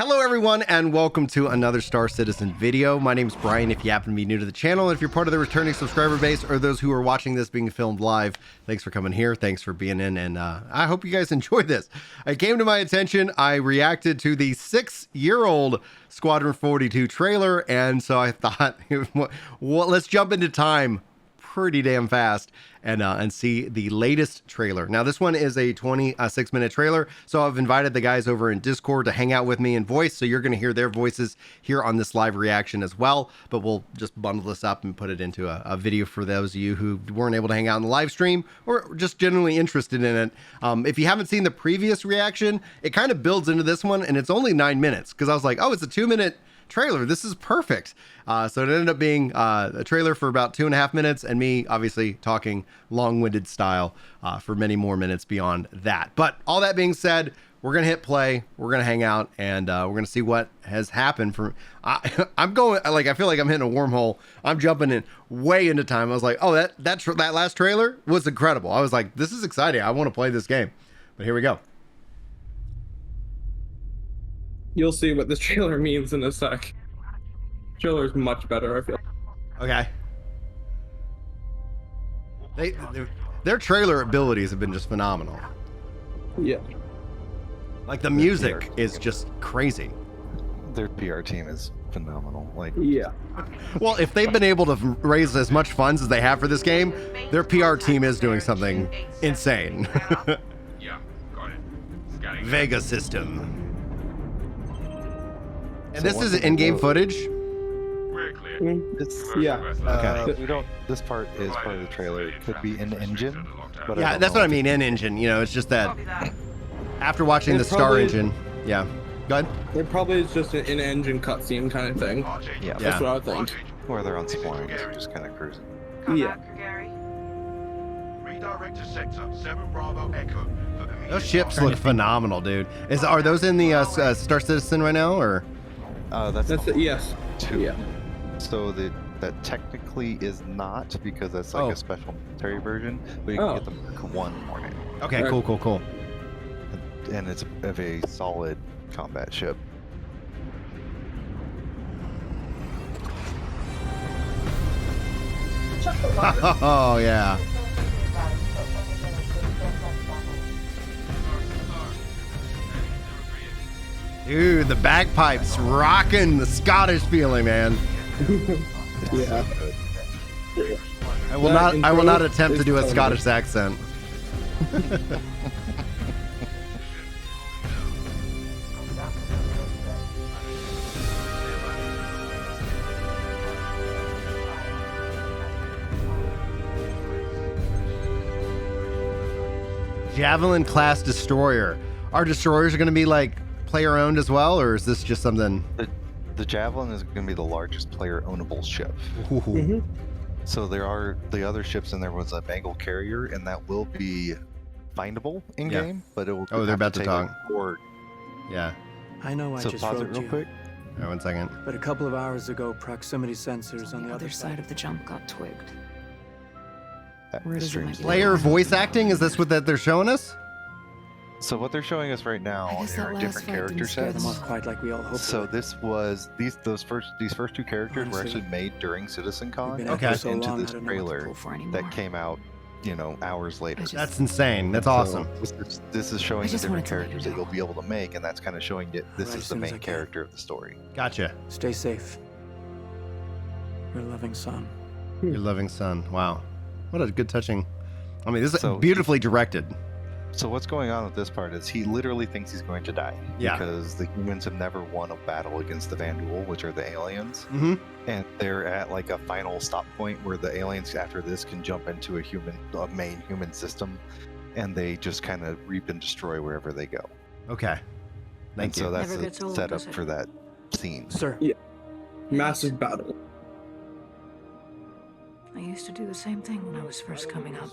Hello everyone and welcome to another Star Citizen video. My name is Brian if you happen to be new to the channel. If you're part of the returning subscriber base or those who are watching this being filmed live, thanks for coming here. Thanks for being in and I hope you guys enjoy this. It came to my attention. I reacted to the 6-year-old Squadron 42 trailer and so I thought, well, let's jump into time pretty damn fast and see the latest trailer. Now this one is a 26-minute trailer, so I've invited the guys over in Discord to hang out with me in voice, so you're going to hear their voices here on this live reaction as well, but we'll just bundle this up and put it into a video for those of you who weren't able to hang out in the live stream or just generally interested in it. If you haven't seen the previous reaction, it kind of builds into this one and it's only 9 minutes because I was like, oh, it's a 2-minute trailer. This is perfect. So it ended up being a trailer for about 2.5 minutes and me obviously talking long-winded style for many more minutes beyond that. But all that being said, we're going to hit play. We're going to hang out and we're going to see what has happened. I'm going, like, I feel like I'm hitting a wormhole. I'm jumping in way into time. I was like, oh, that last trailer was incredible. I was like, this is exciting. I want to play this game. But here we go. You'll see what this trailer means in a sec. Trailer is much better, I feel. Okay. Their trailer abilities have been just phenomenal. Yeah. Like the music is just crazy. Their PR team is phenomenal. Like, Yeah. Well, if they've been able to raise as much funds as they have for this game, their PR team is doing something insane. Yeah, got it. Scanning. Vega system. And So this one is thing to in-game note- footage? We're clear. it's Yeah. Okay. we don't. This part is part of the trailer. It could be in engine, but I Yeah, don't that's know what I if mean, in-engine. You know, it's just that after watching the Star probably- Engine, yeah. Go ahead. It probably is just an in-engine cutscene kind of thing. Yeah. That's what I think. Or they're on Splines, just kind of cruising. Yeah. Redirect to sector 7 Bravo Echo for the Those ships look phenomenal, dude. Are those in the Star Citizen right now, or? That's That's it. Yes. two. Yeah. So that technically is not, because that's like Oh. a special military version. But you Oh. can get the Mark 1 warning, Okay, Right. cool. and it's a very solid combat ship. Oh, yeah. Dude, the bagpipes rocking the Scottish feeling, man. Yeah. I will That not intro attempt to is do a totally- Scottish accent. Javelin class destroyer. Our destroyers are going to be like player owned as well, or is this just something? The Javelin is going to be the largest player ownable ship. Mhm. So there are the other ships, and there was a Bengal carrier, and that will be findable in Yeah. game, but it will. Oh, they're have about to take talk. a port. Yeah. I know I So just pause it wrote real you, quick. All right, 1 second. but a couple of hours ago, proximity sensors on The other side of the jump got twigged. That Where does it streams might be? the- Player voice acting? Is this what that they're showing us? So what they're showing us right now I guess that are last different fight character didn't scare sets. them Not quite like we all hoped. So for. this was these first two characters were Honestly, actually made during CitizenCon. been and Okay. put so into long, this I don't know what to trailer Pull for anymore. that came out, hours later. I just- That's insane. That's So awesome. this is showing I the just wanted different to let you characters that know. you'll be able to make, and that's kind of showing you this Alright, is as the soon as main I can. character of the story. Gotcha. Stay safe. Your loving son. Your loving son. Wow. What a good touching. I mean, this is So- beautifully directed. So what's going on with this part is he literally thinks he's going to die Yeah. because the humans have never won a battle against the Vanduul, which are the aliens, Mm-hmm. and they're at like a final stop point where the aliens after this can jump into a main human system, and they just kind of reap and destroy wherever they go. Okay. Thank And you. so that's Never the gets old, setup does it? for that scene. Sir, Massive battle. I used to do the same thing when I was first coming up.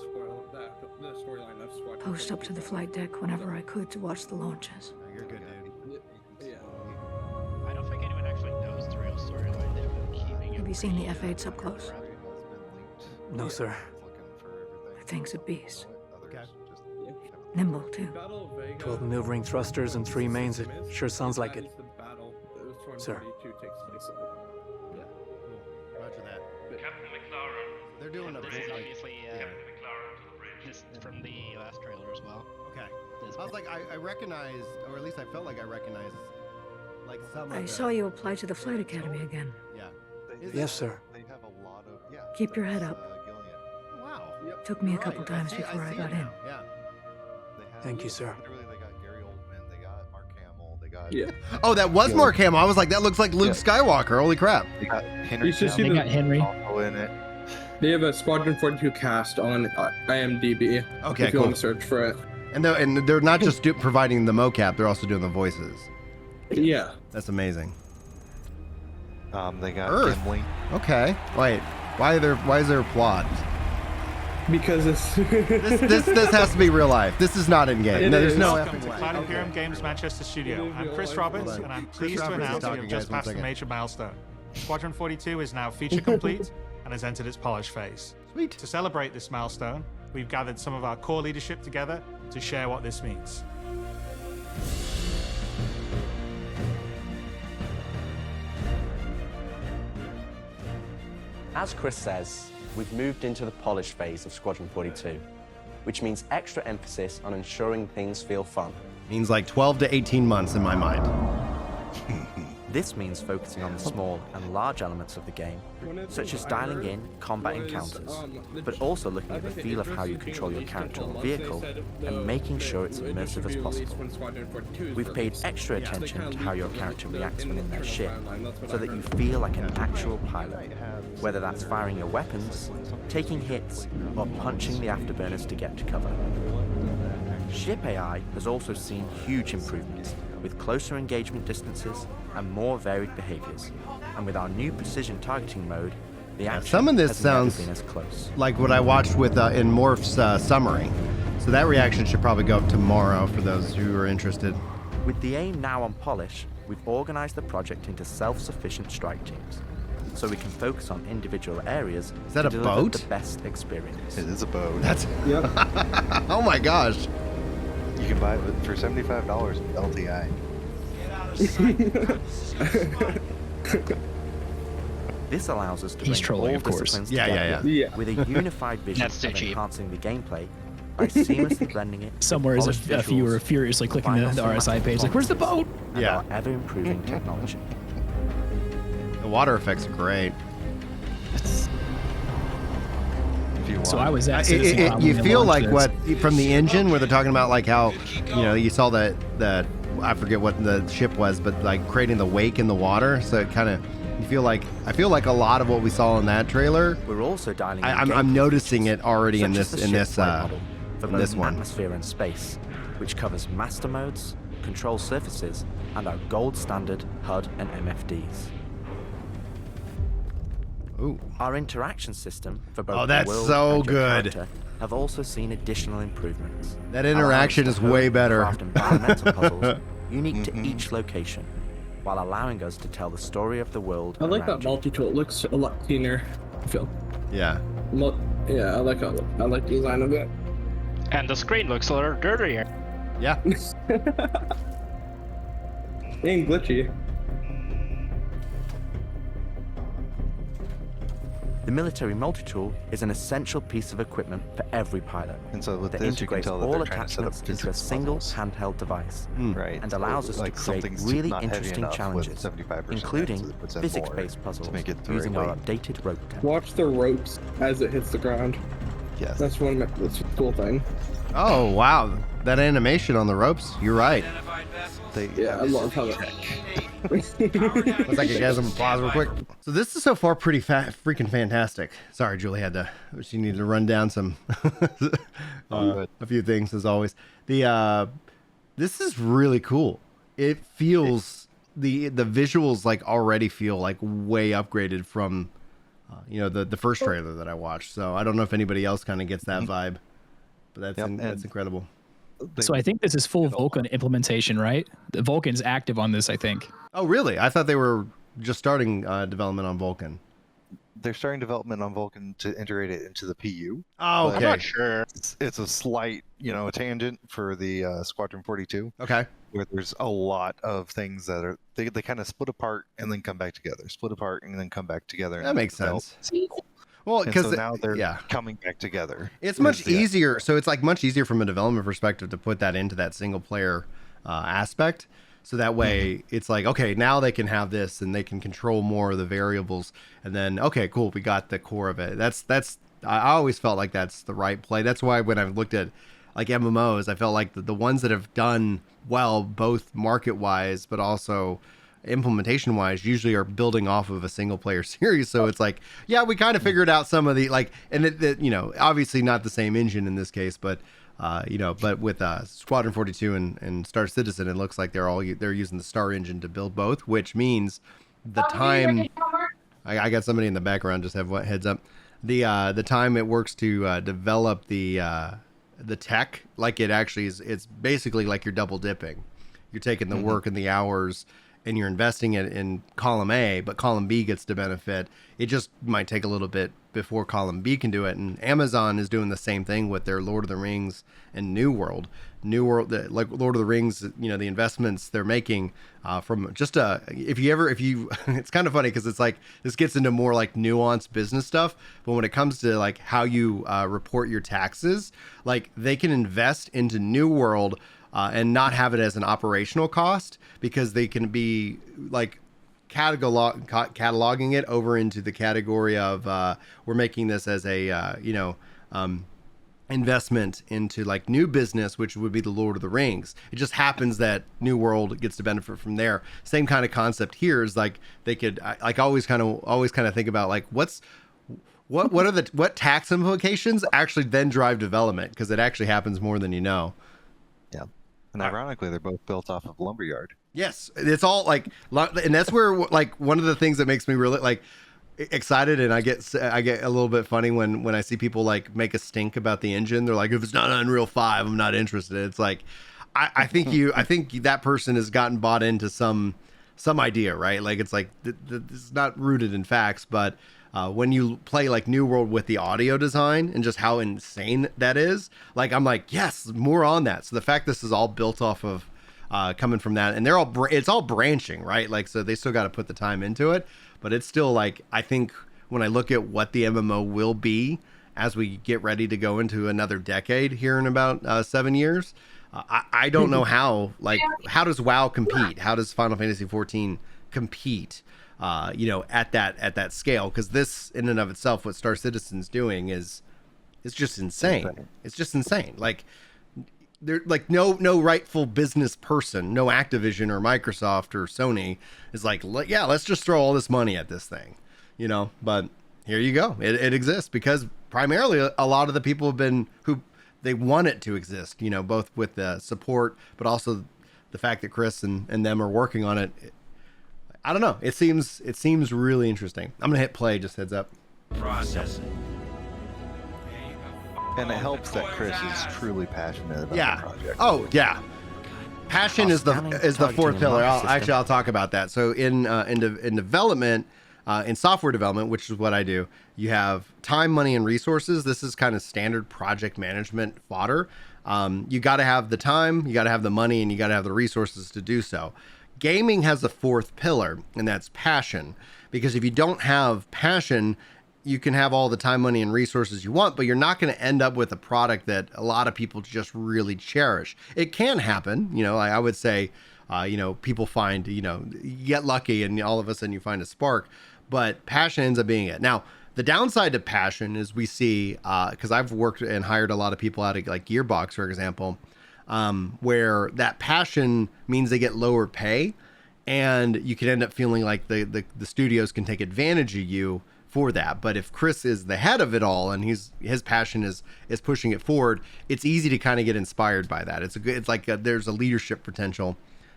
The storyline of Squadron. Post up to the flight deck whenever I could to watch the launches. You're good, dude. Yeah. I don't think anyone actually knows the real storyline. They've been keeping it. Have you seen the F8s up close? no, sir. The thing's a beast. Okay. Nimble, too. 12 mil ring thrusters and 3 mains. It sure sounds like it. Sir. 42 takes place. Yeah. Cool. Roger that. Captain McLaren. They're doing a This is big, like, obviously Captain McLaren to the bridge. this from the last trailer as well. okay. This I was like, I recognized, or at least I felt like I recognized, like some of I the, saw you apply to the Flight Academy again. Yeah. They- Yes, sir. They have a lot of Keep your head up. Gillian. Wow. Took me a Right, couple times see- before I see got it in. now, Yeah. They have, Thank you, sir. Literally, they got Gary Oldman, they got Mark Hamill, they got Yeah. Oh, that was Mark Hamill. I was like, that looks like Luke Yeah. Skywalker. Holy crap. they got Henry You should see Cavill They got Henry. also in it. They have a Squadron 42 cast on IMDb. Okay, if you cool. want to search for it. And they're not just providing the mocap; they're also doing the voices. Yeah. That's amazing. They got Earth. Gimli. Okay. Wait. Why is there a plot? Because it's. This has to be real life. This is not in game. It No, there's is. no Welcome effing to way. Cloud Okay. Imperium Games Manchester Studio. It is I'm real Chris life. Roberts, Hold on. and I'm Chris pleased to Roberts is announce we talking, have just guys. One passed a second. major milestone. Squadron 42 is now feature complete and has entered its polish phase. Sweet. To celebrate this milestone, we've gathered some of our core leadership together to share what this means. As Chris says, we've moved into the polish phase of Squadron 42, which means extra emphasis on ensuring things feel fun. Means like 12 to 18 months in my mind. This means focusing on the small and large elements of the game, such as dialing in combat encounters, but also looking at the feel of how you control your character or vehicle and making sure it's immersive as possible. We've paid extra attention to how your character reacts within their ship, so that you feel like an actual pilot, whether that's firing your weapons, taking hits, or punching the afterburners to get to cover. Ship AI has also seen huge improvements, with closer engagement distances and more varied behaviors. And with our new precision targeting mode, the action some of this has never sounds been as close. Like what I watched with in Morph's summary. So that reaction should probably go up tomorrow for those who are interested. With the aim now on polish, we've organized the project into self-sufficient strike teams, so we can focus on individual areas Is that to a deliver boat? the best experience. It is a boat. That's Yep. oh my gosh. You can buy it for $75 with LTI. This allows us to He's bring trolling, all of course. disciplines Yeah, together yeah. with a unified vision That's too of cheap. enhancing the gameplay by seamlessly blending it with Somewhere is polished a few visuals, are furiously clicking the final RSI cinematic page like, where's the boat? performance, and Yeah. our ever-improving technology. The water effects are great. If you want. So I was at Citizen Con You when they feel like launched what this. from the engine where they're talking about like how you saw that I forget what the ship was, but like creating the wake in the water. So it kind of I feel like a lot of what we saw in that trailer. We're also dialing in I'm gameplay noticing features, it already in such as this the in this ship flight model for in both this one. atmosphere and space, which covers master modes, control surfaces, and our gold standard HUD and MFDs. Ooh. Our interaction system for both Oh, the that's world so and your good. character have also seen additional improvements. That allowing interaction us is to way hone better. and craft environmental puzzles unique to Mhm. each location, while allowing us to tell the story of the world. I like that around you. multi-tool. It looks a lot cleaner. I feel. Yeah. Yeah, I like the design of it. And the screen looks a little dirtier. Yeah. Ain't glitchy. The military multi-tool is an essential piece of equipment for every pilot And so with that this, you can integrates tell that all they're trying to set up attachments into a physics single puzzles, handheld device, right? and So, allows us to like, create something's really not heavy interesting enough with challenges, 75% including so it puts in more physics-based puzzles to make it the using right our weight. updated rope tech. Watch the ropes as it hits the ground. Yes. That's that's a cool thing. Oh wow, that animation on the ropes. You're right. They, Yeah, I love how that. Let's like you guys some applause real quick. So this is so far pretty freaking fantastic. Sorry, Julie had to. She needed to run down some a few things as always. This is really cool. It feels the visuals like already feel like way upgraded from the first trailer that I watched. So I don't know if anybody else kind of gets that vibe, but that's Yep, that's incredible. So I think this is full Vulkan implementation, right? The Vulkan's active on this, I think. Oh really? I thought they were just starting development on Vulkan. They're starting development on Vulkan to integrate it into the PU. Oh, But okay. I'm not sure. It's a slight, tangent for the Squadron 42. Okay. where there's a lot of things that are they kind of split apart and then come back together, split apart and then come back together. That makes develop sense. a sequel. Well, And because so now they're coming back together. it's much Is the- easier. So it's like much easier from a development perspective to put that into that single player aspect. So that way it's like, okay, now they can have this and they can control more of the variables. And then, okay, cool. We got the core of it. I always felt like that's the right play. That's why when I've looked at like MMOs, I felt like the ones that have done well, both market wise, but also implementation wise, usually are building off of a single player series. So it's like, yeah, we kind of figured out some of the like, and you know, obviously not the same engine in this case, but you know, but with Squadron 42 and Star Citizen, it looks like they're using the Star engine to build both, which means the time. I got somebody in the background. Just have heads up. The time it works to develop the tech, like it actually is. It's basically like you're double dipping. You're taking the work and the hours, and you're investing it in column A, but column B gets to benefit. It just might take a little bit before column B can do it. And Amazon is doing the same thing with their Lord of the Rings and New World, like Lord of the Rings, you know, the investments they're making from just if you it's kind of funny because it's like this gets into more like nuanced business stuff. But when it comes to like how you report your taxes, like they can invest into New World and not have it as an operational cost because they can be like cataloging it over into the category of we're making this as a investment into like new business, which would be the Lord of the Rings. It just happens that New World gets to benefit from there. Same kind of concept here is like they could like always kind of think about like what tax implications actually then drive development, because it actually happens more than you know. Yeah. And ironically, they're both built off of Lumberyard. Yes, it's all like, and that's where like one of the things that makes me really like excited, and I get a little bit funny when I see people like make a stink about the engine. They're like, if it's not Unreal 5, I'm not interested. It's like, I think that person has gotten bought into some idea, right? Like it's like it's not rooted in facts, but when you play like New World with the audio design and just how insane that is, like I'm like, yes, more on that. So the fact this is all built off of coming from that, and it's all branching, right? Like, so they still got to put the time into it, but it's still like, I think when I look at what the MMO will be as we get ready to go into another decade here in about 7 years, I don't know how does WoW compete? How does Final Fantasy 14 compete? At that scale, because this in and of itself, what Star Citizen's doing is just insane. It's just insane. Like there, like no rightful business person, no Activision or Microsoft or Sony is like, yeah, let's just throw all this money at this thing, But here you go. It exists because primarily a lot of the people have been who they want it to exist. Both with the support, but also the fact that Chris and them are working on it. I don't know. It seems really interesting. I'm gonna hit play. Just heads up. Processing. And it helps that Chris is truly passionate about the project. Oh yeah. Passion is the fourth pillar. I'll talk about that. So in development, in software development, which is what I do, you have time, money, and resources. This is kind of standard project management fodder. You got to have the time, you got to have the money, and you got to have the resources to do so. Gaming has a fourth pillar, and that's passion. Because if you don't have passion, you can have all the time, money, and resources you want, but you're not going to end up with a product that a lot of people just really cherish. It can happen, I would say, people find, you get lucky and all of a sudden you find a spark, but passion ends up being it. Now, the downside to passion is we see, because I've worked and hired a lot of people out of like Gearbox, for example, where that passion means they get lower pay, and you can end up feeling like the studios can take advantage of you for that. But if Chris is the head of it all and his passion is pushing it forward, it's easy to kind of get inspired by that. There's a leadership potential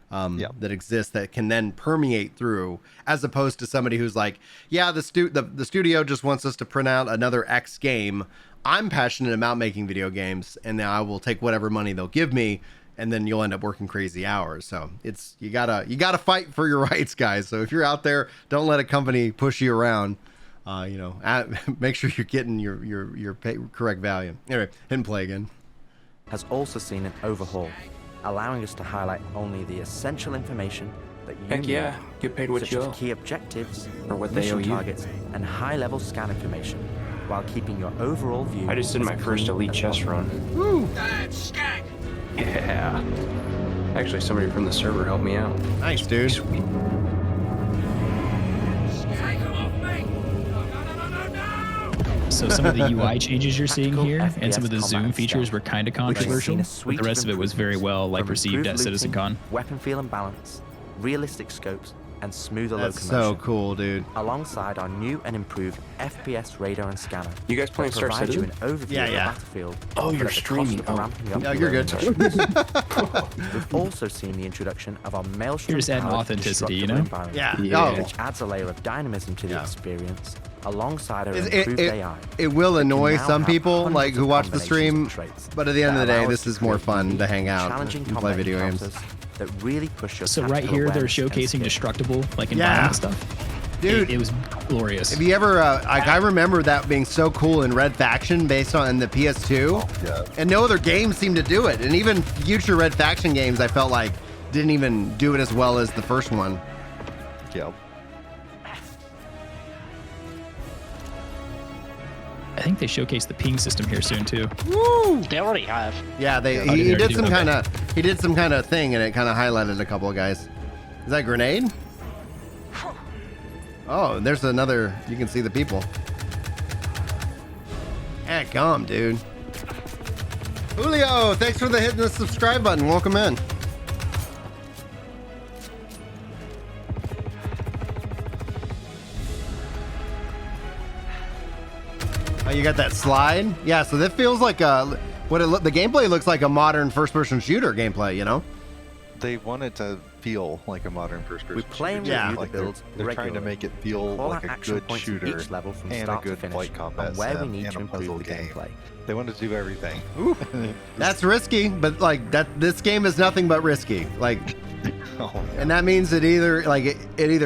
that exists that can then permeate through, as opposed to somebody who's like, yeah, the studio just wants us to print out another X game. I'm passionate about making video games, and then I will take whatever money they'll give me, and then you'll end up working crazy hours. So it's you gotta fight for your rights, guys. So if you're out there, don't let a company push you around. Make sure you're getting your correct value. Anyway, hit and play again. Has also seen an overhaul. allowing us to highlight only the essential information that you Heck need, yeah, get paid what such you as owe. key objectives, Or what they owe mission you. targets, and high-level scan information, while keeping your overall view. I just did as my first clean elite as chess possible. run. Woo! Yeah. Actually, somebody from the server helped me out. Nice, dude. Sweet. So some of the UI changes you're seeing Tactical here and some of the FPS zoom combat features style, were kind of which has controversial, seen a but suite the rest of it was very well improvements, from received at improved CitizenCon. looting, weapon feel and balance, realistic scopes, and smoother That's locomotion. so cool, dude. Alongside our new and improved FPS radar and scanner. You guys playing that Star provides you an Citizen? overview Yeah, of the yeah. battlefield. Oh, but you're at the cost streaming. of Oh. ramping up No, your you're own good. missions. We've also seen the introduction of our Maelstrom You're just adding authenticity, you know? Yeah. Yeah. Oh, which adds a layer of dynamism to the Yeah. experience, alongside our It- improved it- AI. it will that can annoy now some have people, hundreds like, who of watch the combinations stream, of traits but at the end of that the day, allow this us to is more create fun to unique, hang out challenging and play combat video games. encounters that really push your So right tactical here, they're awareness and showcasing skill. destructible like Yeah. environment stuff. Dude. It was glorious. If you ever, like, I remember that being so cool in Red Faction based on the PS2, Yeah. and no other game seemed to do it. And even future Red Faction games, I felt like didn't even do it as well as the first one. Yeah. I think they showcased the ping system here soon too. Woo! They already have. Yeah, Oh, he did did they? some Okay. kind of thing, and it kind of highlighted a couple of guys. Is that a grenade? Oh, there's another. You can see the people. Heck, dude. Julio, thanks for hitting the subscribe button. Welcome in. Oh, you got that slide? Yeah, so that feels like the gameplay looks like a modern first-person shooter gameplay, you know? They want it to feel like a modern first-person We play and shooter. Yeah. review Like the builds they're trying to regularly. make it feel Call like out a action good points in shooter each level from and a start to good finish, flight combat and where we sim need and to a improve puzzle the game. gameplay. They want to do everything. Ooh, that's risky, but like that, this game is nothing but risky. Like, Oh, yeah. and that means it either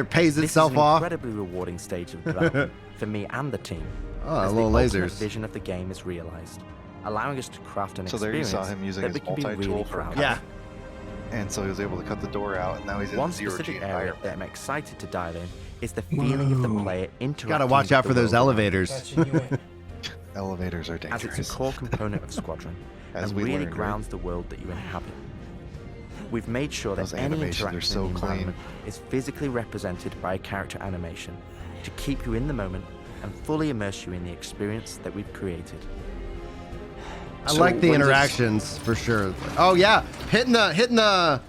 pays This is itself an off. incredibly rewarding stage of development for me and the team. Oh, as little the ultimate lasers. vision of the game is realized, allowing us to craft an So there you experience saw him using that his we can be multi-tool really for proud of. Yeah. And so he was able to cut the door out, and now he's in One zero G specific area environment. that I'm excited to dive in is the feeling of the player interacting. Gotta watch out with for the those world around elevators. Elevators are us, as dangerous. it's a core component of Squadron As and we really learned, right? grounds the world that you inhabit. We've made sure that Those any animations are interaction so in the clean. environment is physically represented by a character animation to keep you in the moment and fully immerse you in the experience that we've created. I So like the when does- interactions for sure. Oh yeah, hitting the button.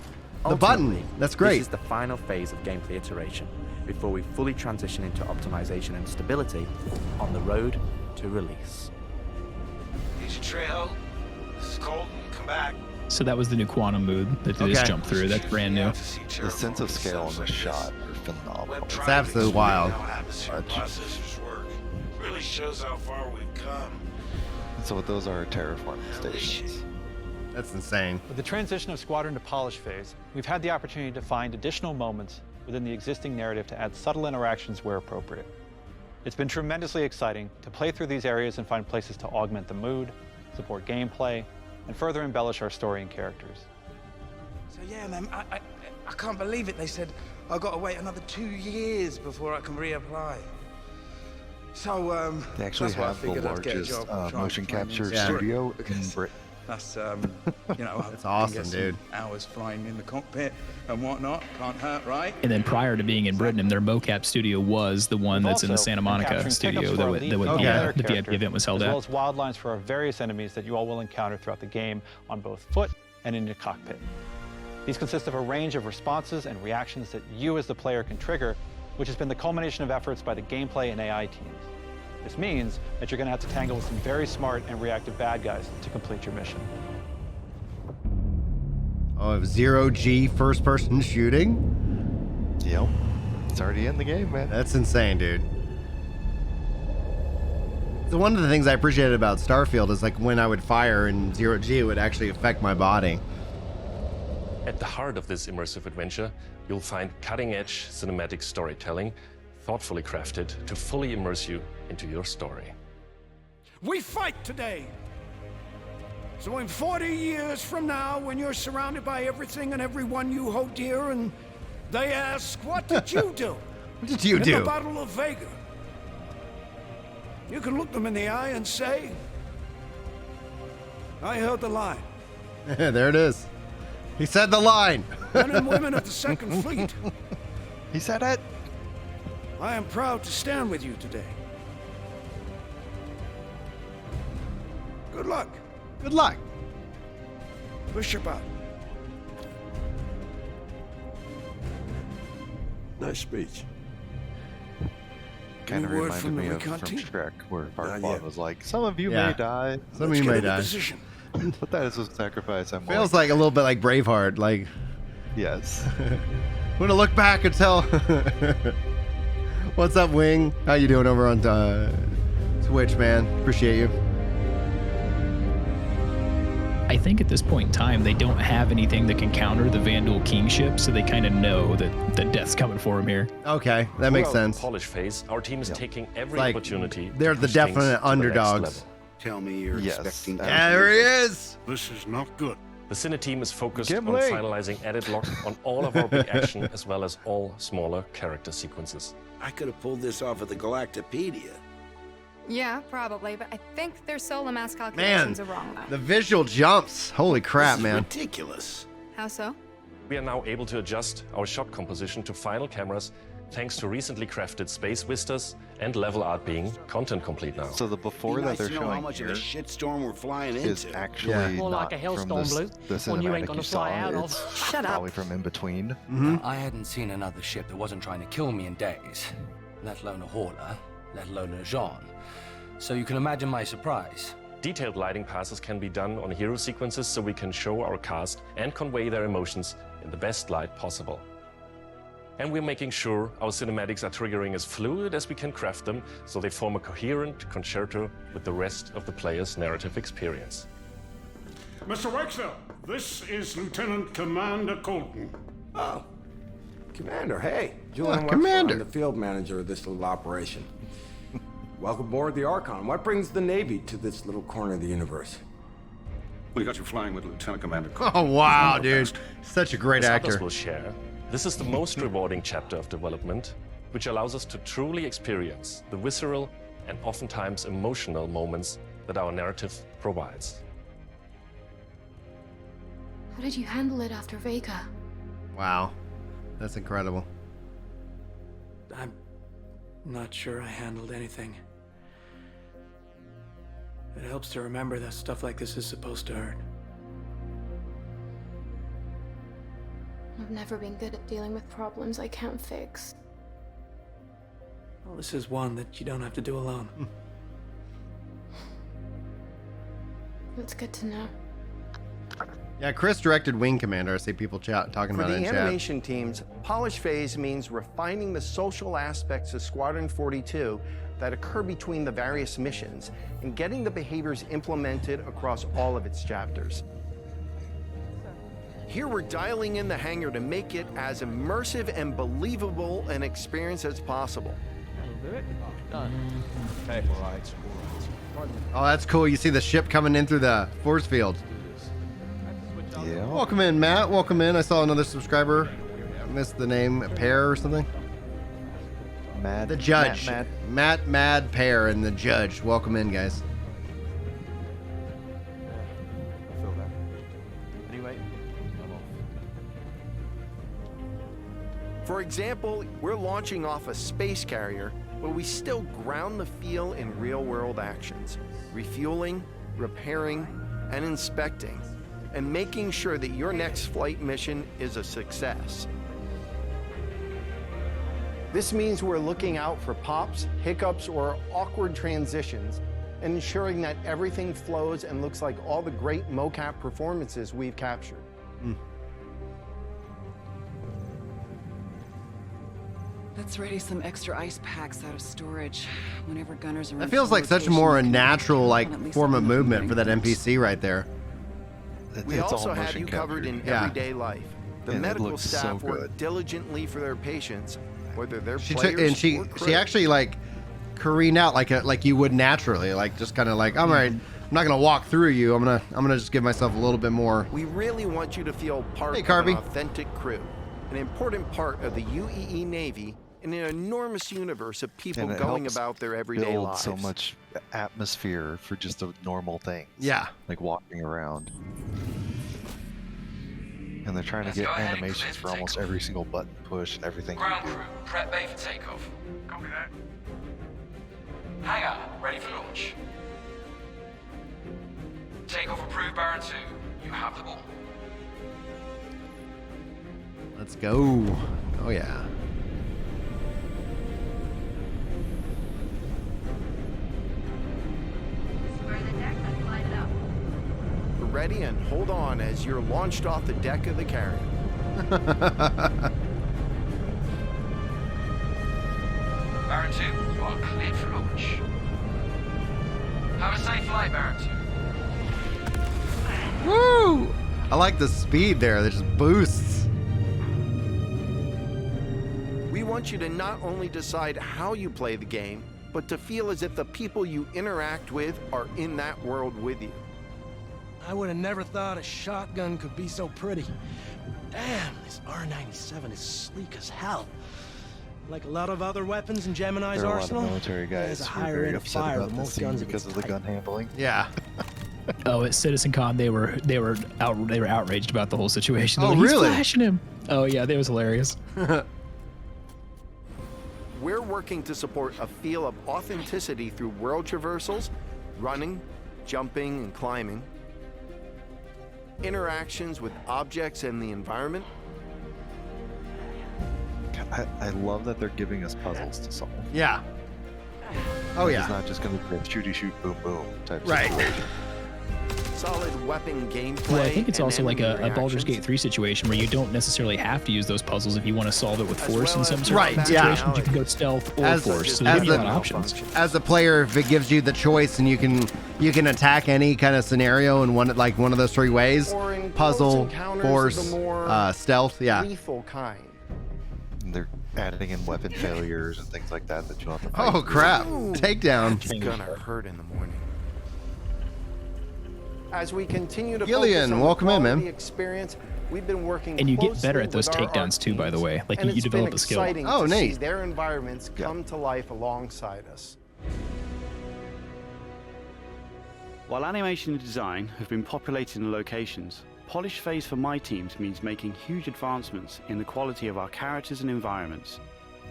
Ultimately, That's great. This is the final phase of gameplay iteration before we fully transition into optimization and stability on the road to release. Easy trail. This is Colton. Come back. So that was the new quantum mood that they just Okay. jumped through. That's brand new. The sense of scale in this shot are phenomenal. It's absolutely wild. How atmosphere processors work. Really shows how far we've come. So what those are terraforming stations. That's insane. With the transition of Squadron to Polish phase, we've had the opportunity to find additional moments within the existing narrative to add subtle interactions where appropriate. It's been tremendously exciting to play through these areas and find places to augment the mood, support gameplay, and further embellish our story and characters. So yeah, man, I can't believe it. They said I've got to wait another 2 years before I can reapply. So They actually that's why I have the figured I'd get a largest job trying to motion find capture new studio in because Britain. That's you know, That's I awesome, can get some dude. Hours flying in the cockpit and whatnot can't hurt, right? And then prior to being in Britain, their mocap studio was the one We've that's in the also Santa been Monica capturing studio pickups that for would, our that would lead be, player the VIP character, event was held as at. well as wild lines for our various enemies that you all will encounter throughout the game on both foot and in your cockpit. These consist of a range of responses and reactions that you as the player can trigger, which has been the culmination of efforts by the gameplay and AI teams. This means that you're going to have to tangle with some very smart and reactive bad guys to complete your mission. Oh, zero G first person shooting? Yep. It's already in the game, man. That's insane, dude. So one of the things I appreciated about Starfield is like when I would fire in zero G, it would actually affect my body. At the heart of this immersive adventure, you'll find cutting-edge cinematic storytelling, thoughtfully crafted to fully immerse you into your story. We fight today So in 40 years from now, when you're surrounded by everything and everyone you hold dear, and they ask, what did you do? What did you in do? the Battle of Vega, you can look them in the eye and say, I held the line. There it is. He said the line. Men and women of the Second Fleet, He said it. I am proud to stand with you today. Good luck. Good luck. Bishop out. Nice speech. Kind of Any word reminded from the me of recon from team? Shrek, where Not Farquaad yet. was like, "Some of you Yeah. may die, Some of you may die. Position. but that is a sacrifice I'm Feels willing." like a little bit like Braveheart. Like, Yes. I'm gonna look back and tell. What's up, Wing? How you doing over on Twitch, man? Appreciate you. I think at this point in time, they don't have anything that can counter the Vandal kingship, so they kind of know that the death's coming for them here. Okay, that makes Throughout the sense. Polish phase, our team is taking every Like, opportunity. they're to the push things definite to the next underdogs. level. Tell me you're Yes, expecting. Yeah, there he is. This is not good. The Cine team is focused Gimli. on finalizing edit lock on all of our big action as well as all smaller character sequences. I could have pulled this off of the Galactopedia. Yeah, probably, but I think their solar mass Man, calculations are wrong though. the visual jumps. Holy crap, This is man. ridiculous. How so? We are now able to adjust our shot composition to final cameras thanks to recently crafted space vistas and level art being content complete now. So the before Be that nice they're to know how showing much here of a shitstorm we're flying is into. actually Yeah. More not like a hailstorm, from Blue. the One you ain't cinematic gonna you fly saw. out of. It's Shut up. probably from in between. Mhm. I hadn't seen another ship that wasn't trying to kill me in days, let alone a hauler, let alone a Jean. So you can imagine my surprise. Detailed lighting passes can be done on hero sequences so we can show our cast and convey their emotions in the best light possible. And we're making sure our cinematics are triggering as fluid as we can craft them so they form a coherent concerto with the rest of the player's narrative experience. Mr. Wakefield, this is Lieutenant Commander Colton. Oh, Commander, hey. Julian Wexler, Commander. I'm the field manager of this little operation. Welcome aboard the Archon. What brings the Navy to this little corner of the universe? We got you flying with Lieutenant Commander Colton. Oh wow, dude. Such a great As others actor. will share, this is the most rewarding chapter of development, which allows us to truly experience the visceral and oftentimes emotional moments that our narrative provides. How did you handle it after Vega? Wow. That's incredible. I'm not sure I handled anything. It helps to remember that stuff like this is supposed to hurt. I've never been good at dealing with problems I can't fix. Well, this is one that you don't have to do alone. That's good to know. Yeah, Chris directed Wing Commander. I see people talking For about it the in chat. animation teams, polish phase means refining the social aspects of Squadron 42 that occur between the various missions and getting the behaviors implemented across all of its chapters. Here we're dialing in the hangar to make it as immersive and believable an experience as possible. Hey, all right. Oh, that's cool. You see the ship coming in through the force field. Yeah. Welcome in, Matt. Welcome in. I saw another subscriber. I missed the name, Pear or something. Mad. The judge. Matt. Mad Pear and the judge. Welcome in, guys. Anyway, For example, we're launching off a space carrier, but we still ground the feel in real-world actions, refueling, repairing, and inspecting, and making sure that your next flight mission is a success. This means we're looking out for pops, hiccups, or awkward transitions, and ensuring that everything flows and looks like all the great mocap performances we've captured. Let's ready some extra ice packs out of storage. Whenever gunners are That feels like such a more natural like form of movement for that NPC right there. We also have you covered in everyday life. The And it medical looks staff so work good. diligently for their patients, whether they're She players took and she or actually like careened out like you would naturally, like just kind of like, all right, not gonna walk through you. I'm gonna just give myself a little bit more. We really want you to feel part Hey, of Carby. an authentic crew, an important part of the UEE Navy in an enormous universe of people And it going helps about their everyday build lives. so much atmosphere for just a normal thing. Yeah. Like walking around. And they're trying to get animations for almost every single button push and everything you Ground do. crew, prep bay for takeoff. Copy that. Hangar, ready for launch. Takeoff approved, Baron 2. You have the ball. Let's go. Oh yeah. Ready and hold on as you're launched off the deck of the carrier. Baron 2, you are cleared for launch. Have a safe flight, Baron 2. Woo! I like the speed there. That just boosts. We want you to not only decide how you play the game, but to feel as if the people you interact with are in that world with you. I would have never thought a shotgun could be so pretty. Damn, this R97 is sleek as hell. Like a lot of other weapons in Gemini's There are a lot arsenal, of military it has guys a who are higher very rate of upset fire about than this most scene guns because of the gun handling. Yeah. Oh, at Citizen Con, they were outraged about the whole situation. They're Oh, like, "He's really? flashing him." Oh yeah, that was hilarious. We're working to support a feel of authenticity through world traversals, running, jumping, and climbing, interactions with objects and the environment. I love that they're giving us puzzles to solve. Yeah. Oh yeah. It's not just going to be a shooty shoot boom boom type Right. situation. Solid weapon gameplay. Well, I think it's and also like enemy a Baldur's reactions. Gate 3 situation where you don't necessarily have to use those puzzles if you want to solve it with force in some Right, certain yeah. situations. You can go stealth or As- force. So they as give you a the- lot of options. As a player, if it gives you the choice and you can attack any kind of scenario in one of those three ways: Or in puzzle, close encounters of force, the more stealth. Yeah. lethal kind. And they're adding in weapon failures and things like that you'll have to fight Oh through. crap! Ooh, Takedown. It's gonna hurt in the morning. As we continue to Gillian, focus on welcome the in, man. quality experience, we've been working And you get better closely at those with our takedowns too, by the way. Like and you it's develop been a skill. exciting Oh, to see neat. their environments come to life alongside us. While animation and design have been populating the locations, polish phase for my teams means making huge advancements in the quality of our characters and environments.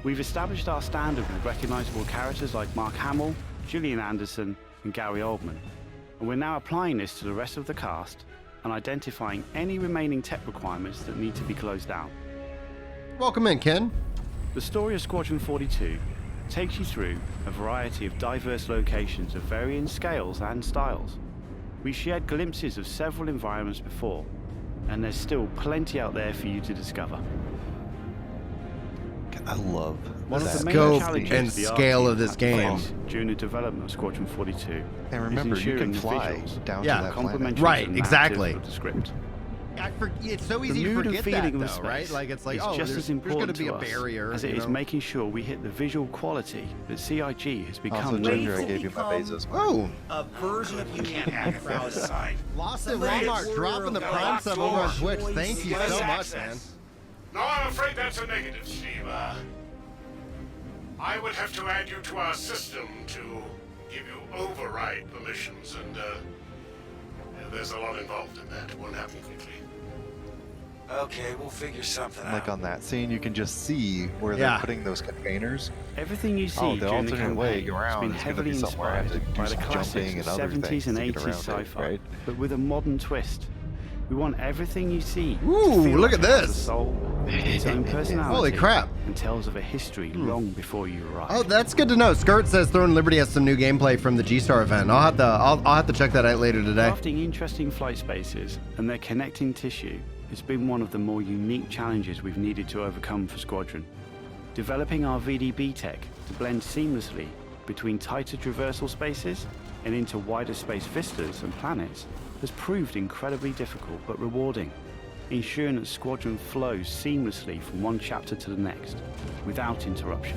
We've established our standard with recognizable characters like Mark Hamill, Gillian Anderson, and Gary Oldman, and we're now applying this to the rest of the cast and identifying any remaining tech requirements that need to be closed out. Welcome in, Ken. The story of Squadron 42 takes you through a variety of diverse locations of varying scales and styles. We shared glimpses of several environments before, and there's still plenty out there for you to discover. I love One of that. the main Scope challenges and the scale art of this team had to game. face during the development of Squadron 42 And remember, is you can ensuring the fly visuals down Yeah. to that planet. complementary Right, to the exactly. narrative of the script. It's so The easy to mood and forget feeling that, of the though, right? space Like it's like, is oh, just there's as going important to be a us barrier, as it you is know? making sure we hit the visual quality that CIG has become. Also, Ginger, I gave you my Bezos. Oh, A version of you can't have crowd aside. Lost at Walmart, dropping the Prime sub over on Twitch. Thank you so much, man. No, I'm afraid that's a negative, Steve. I would have to add you to our system to give you override permissions, and there's a lot involved in that. It won't happen quickly. Okay, we'll figure something out. Like on that scene, you can just see where Yeah. they're putting those containers. Everything you see Oh, the during the alternate way campaign has around been is gonna heavily be somewhere I have inspired to do by the some classics jumping of and other 70s things and to get 80s around it, sci-fi, right? but with a modern twist. We want everything you see Ooh, to feel look like at it has a this. soul, its own personality, Holy crap. and tells of a history long before you arrive. Oh, that's good to know. Skirt says Throne Liberty has some new gameplay from the G-Star event. I'll have to check that out later today. Crafting interesting flight spaces and their connecting tissue has been one of the more unique challenges we've needed to overcome for Squadron. Developing our VDB tech to blend seamlessly between tighter traversal spaces and into wider space vistas and planets has proved incredibly difficult but rewarding, ensuring that Squadron flows seamlessly from one chapter to the next, without interruption.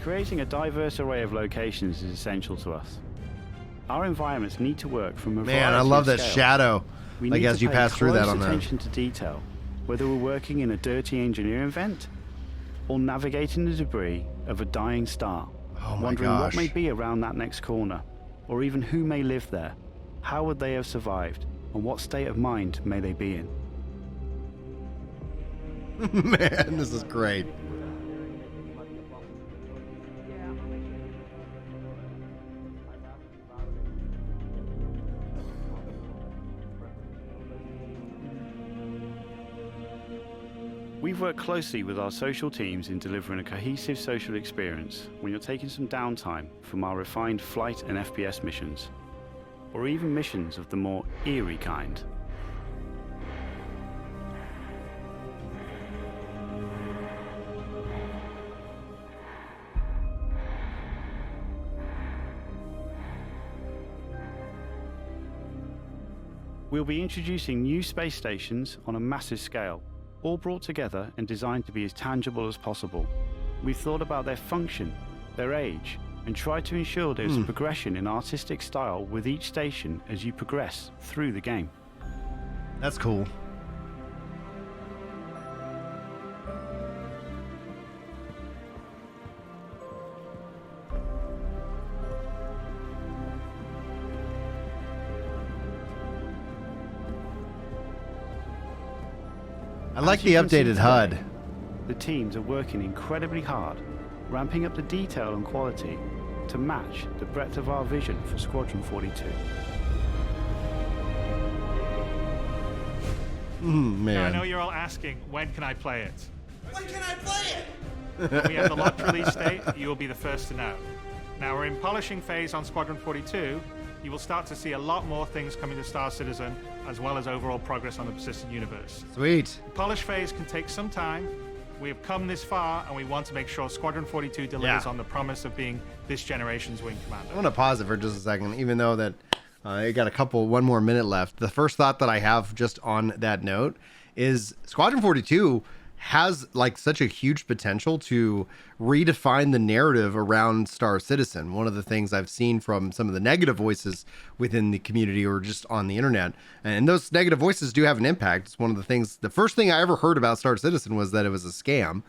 Creating a diverse array of locations is essential to us. Our environments need to work from a Man, I variety love of that scales. shadow. We Like need as to you pay pass through that close on the attention to detail, whether we're working in a dirty engineering vent or navigating the debris of a dying star, wondering gosh. what may be around that next corner, or even who may live there, how would they have survived, and what state of mind may they be in. Man, this is great. We've worked closely with our social teams in delivering a cohesive social experience when you're taking some downtime from our refined flight and FPS missions, or even missions of the more eerie kind. We'll be introducing new space stations on a massive scale, all brought together and designed to be as tangible as possible. We've thought about their function, their age, and tried to ensure there's a progression in artistic style with each station as you progress through the game. That's cool. I like As the you can see updated HUD. today, the teams are working incredibly hard, ramping up the detail and quality to match the breadth of our vision for Squadron 42. Man. I know you're all asking, when can I play it? When can I play it? When we have the locked release date, you will be the first to know. Now we're in polishing phase on Squadron 42. You will start to see a lot more things coming to Star Citizen, as well as overall progress on the persistent universe. Sweet. The polish phase can take some time. We have come this far, and we want to make sure Squadron 42 delivers on the promise of being this generation's wing commander. I want to pause it for just a second, even though that I got one more minute left. The first thought that I have just on that note is Squadron 42 has like such a huge potential to redefine the narrative around Star Citizen. One of the things I've seen from some of the negative voices within the community or just on the internet, and those negative voices do have an impact. It's one of the things, the first thing I ever heard about Star Citizen was that it was a scam.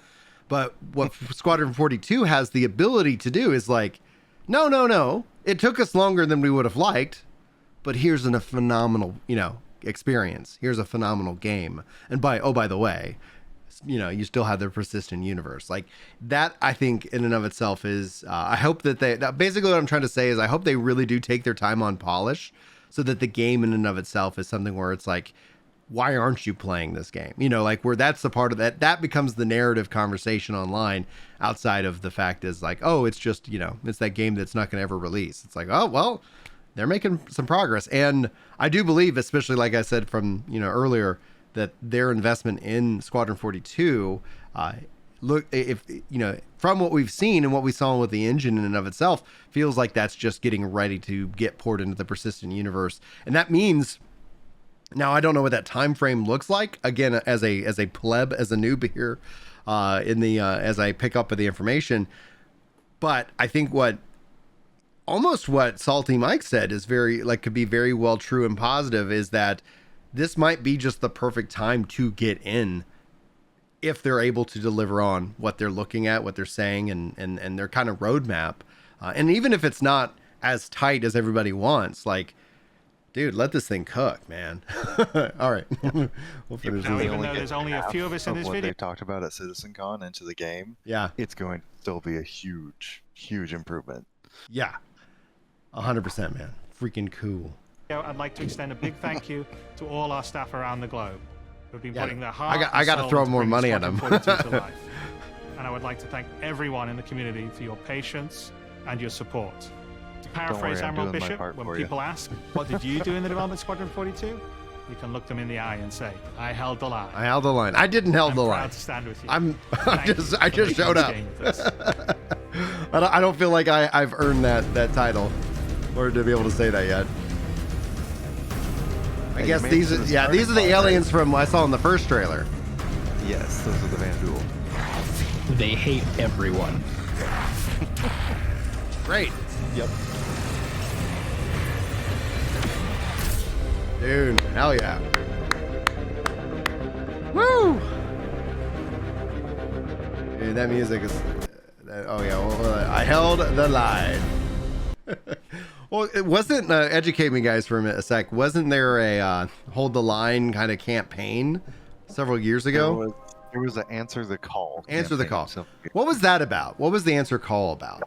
But what Squadron 42 has the ability to do is like, no, it took us longer than we would have liked, but here's a phenomenal, experience. Here's a phenomenal game. And by the way, you still have the persistent universe. Like that, I think in and of itself is, I hope that basically what I'm trying to say is I hope they really do take their time on polish so that the game in and of itself is something where it's like, why aren't you playing this game? Like where that's the part of that becomes the narrative conversation online outside of the fact is like, oh, it's just, it's that game that's not going to ever release. It's like, oh, well, they're making some progress. And I do believe, especially like I said from, earlier, that their investment in Squadron 42, from what we've seen and what we saw with the engine in and of itself, feels like that's just getting ready to get poured into the persistent universe. And that means, now I don't know what that time frame looks like. Again, as a pleb, as a noob here, as I pick up the information, but I think what Salty Mike said is could be very well true and positive is that this might be just the perfect time to get in if they're able to deliver on what they're looking at, what they're saying, and their kind of roadmap. And even if it's not as tight as everybody wants, like, dude, let this thing cook, man. All right. We'll finish Now, this. even though there's only a few of us in this what video. they talked about at CitizenCon into the game, it's going to still be a huge improvement. Yeah. 100%, man. Freaking cool. I'd like to extend a big thank you to all our staff around the globe who've been putting their heart I got to throw more money at them. And I would like to thank everyone in the community for your patience and your support. To paraphrase Admiral Bishop, when people ask, what did you do in the development of Squadron 42? You can look them in the eye and say, I held the line. I held the line. I didn't held the line. I'm proud to stand with you. I just showed up. I don't feel like I've earned that title or to be able to say that yet. I guess these are the aliens from I saw in the first trailer. Yes, those are the Vanduul. They hate everyone. Great. Yep. Dude, hell yeah. Woo! Dude, that music is... Oh, yeah. Well, I held the line. Well, it wasn't... educate me, guys, for a sec. Wasn't there a hold the line kind of campaign several years ago? There was an Answer the Call. Answer the Call. What was that about? What was the Answer Call about?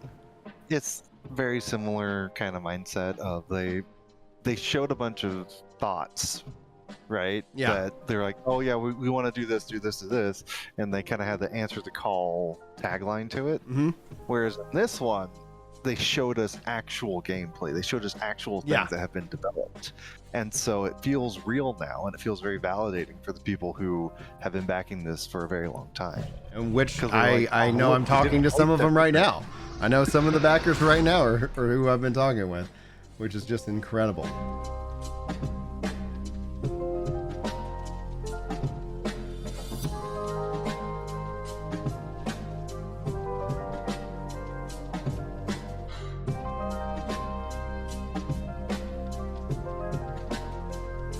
It's very similar kind of mindset of they showed a bunch of thoughts, right? Yeah. That they're like, oh yeah, we want to do this, do this, and they kind of had the Answer the Call tagline to it. Mm-hmm. Whereas in this one, they showed us actual gameplay. They showed us actual things that have been developed. And so it feels real now, and it feels very validating for the people who have been backing this for a very long time. And which like, I know I'm talking to some of them right now. I know some of the backers right now or who I've been talking with, which is just incredible.